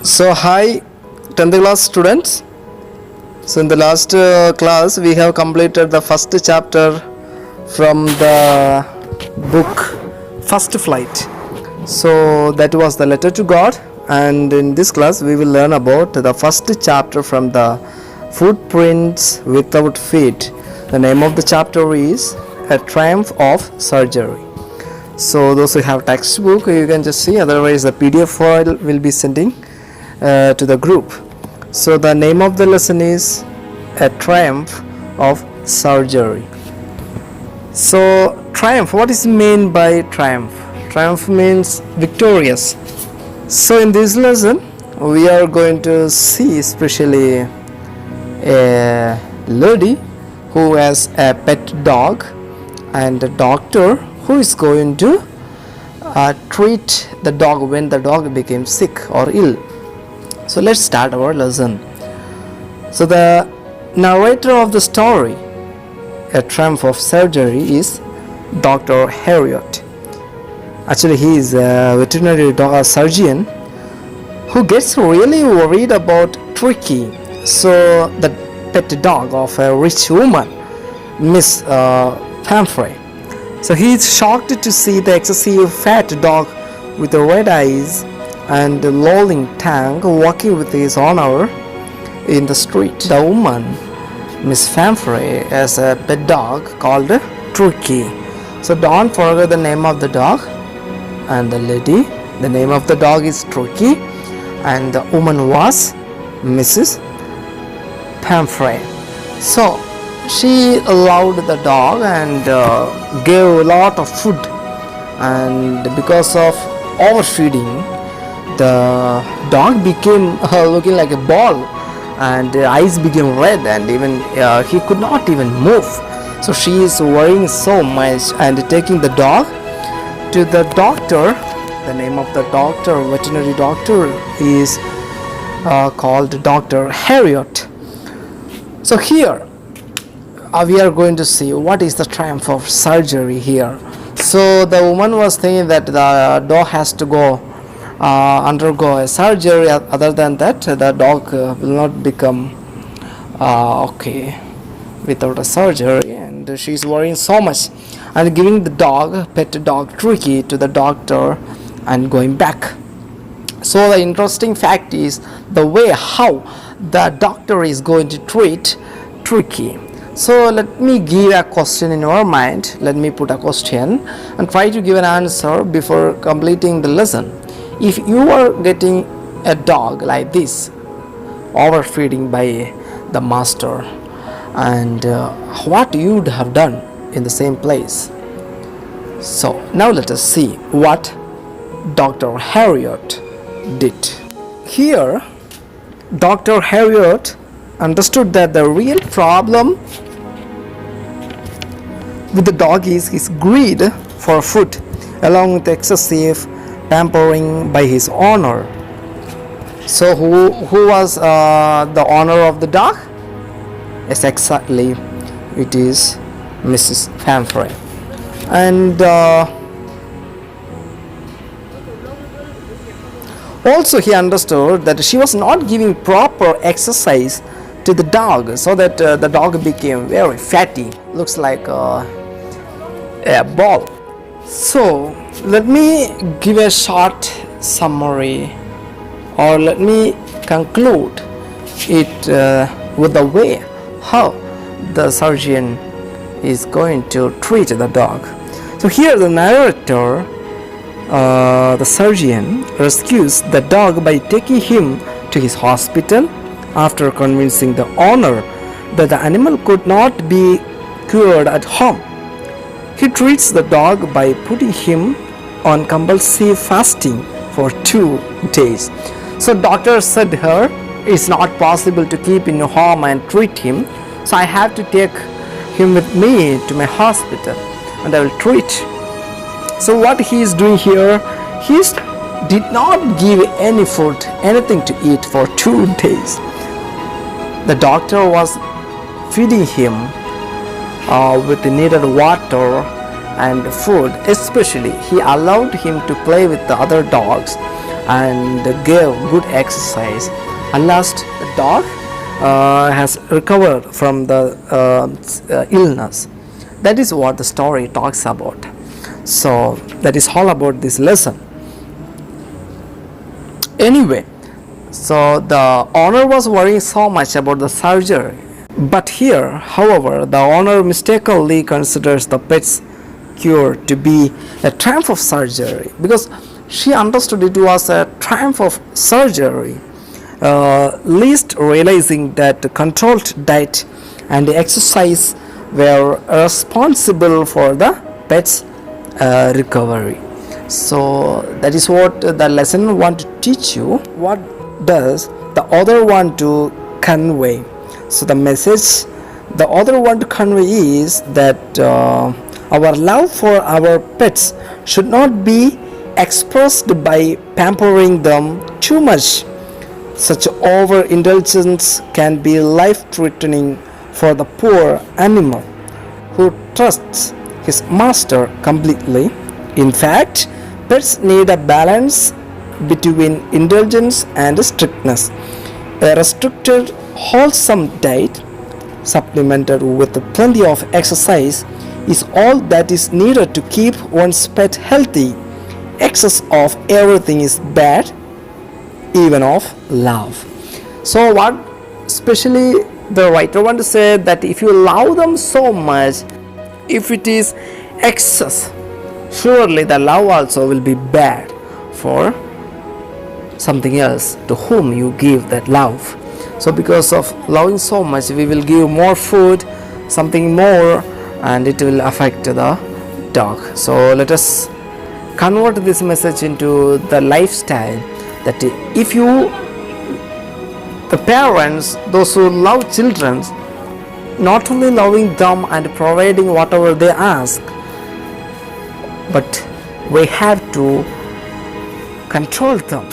So hi 10th class students. So in the last class we have completed the first chapter from the book First Flight. So that was the letter to God, and in this class we will learn about the first chapter from the Footprints Without Feet. The name of the chapter is A Triumph of Surgery. So those who have textbook, you can just see, otherwise the PDF file will be sending to the group. So the name of the lesson is A Triumph of Surgery. So triumph, what is meant by triumph? Triumph means victorious. So in this lesson we are going to see especially a lady who has a pet dog and a doctor who is going to treat the dog when the dog became sick or ill. So let's start our lesson. So the narrator of the story, A Triumph of Surgery, is Dr. Harriot. Actually, he is a veterinary surgeon who gets really worried about Tricky. So the pet dog of a rich woman, Miss Pamphray. So he is shocked to see the excessive fat dog with the red eyes and lolling tongue walking with his owner in the street. The woman, Miss Pamphray, has a pet dog called Tricky. So don't forget the name of the dog and the lady. The name of the dog is Tricky and the woman was Mrs. Pamphray. So she allowed the dog and gave a lot of food, and because of overfeeding, the dog became looking like a ball, and the eyes became red, and even he could not even move. So she is worrying so much and taking the dog to the doctor. The name of the doctor, veterinary doctor, is called Dr. Harriot. So here we are going to see what is the triumph of surgery here. So the woman was thinking that the dog has to go undergo a surgery. Other than that, the dog will not become okay without a surgery, and she is worrying so much and giving the dog, pet dog Tricky, to the doctor and going back. So the interesting fact is the way how the doctor is going to treat Tricky. So let me give a question in your mind. Let me put a question and try to give an answer before completing the lesson. If you are getting a dog like this, overfeeding by the master, and what you would have done in the same place. So now let us see what Dr. Harriot did. Here Dr. Harriot understood that the real problem with the dog is his greed for food, along with excessive pampering by his owner. So who was the owner of the dog? Yes, exactly, it is Mrs. Pamphray. And also he understood that she was not giving proper exercise to the dog, so that the dog became very fatty, looks like a ball. So let me give a short summary, or let me conclude it with the way how the surgeon is going to treat the dog. So here the narrator, the surgeon, rescues the dog by taking him to his hospital after convincing the owner that the animal could not be cured at home. He treats the dog by putting him on compulsive fasting for 2 days. So doctor said to her, it's not possible to keep in home and treat him, so I have to take him with me to my hospital and I will treat. So what he is doing here, he did not give any food, anything to eat for 2 days. The doctor was feeding him with the needed water and food. Especially he allowed him to play with the other dogs and gave good exercise. At last, the dog has recovered from the illness. That is what the story talks about. So that is all about this lesson. Anyway, so the owner was worrying so much about the surgery. But here, however, the owner mistakenly considers the pet's cure to be a triumph of surgery, because she understood it was a triumph of surgery, least realizing that controlled diet and exercise were responsible for the pet's recovery. So that is what the lesson want to teach you. What does the author want to convey? So the message the author want to convey is that our love for our pets should not be expressed by pampering them too much. Such overindulgence can be life-threatening for the poor animal who trusts his master completely. In fact, pets need a balance between indulgence and strictness. A restricted, wholesome diet, supplemented with plenty of exercise, is all that is needed to keep one's pet healthy. Excess of everything is bad, even of love. So what especially the writer want to say, that if you love them so much, if it is excess, surely the love also will be bad for something else to whom you give that love. So because of loving so much, we will give more food, something more, and it will affect the dog. So let us convert this message into the lifestyle, that if you, the parents, those who love children, not only loving them and providing whatever they ask, but we have to control them.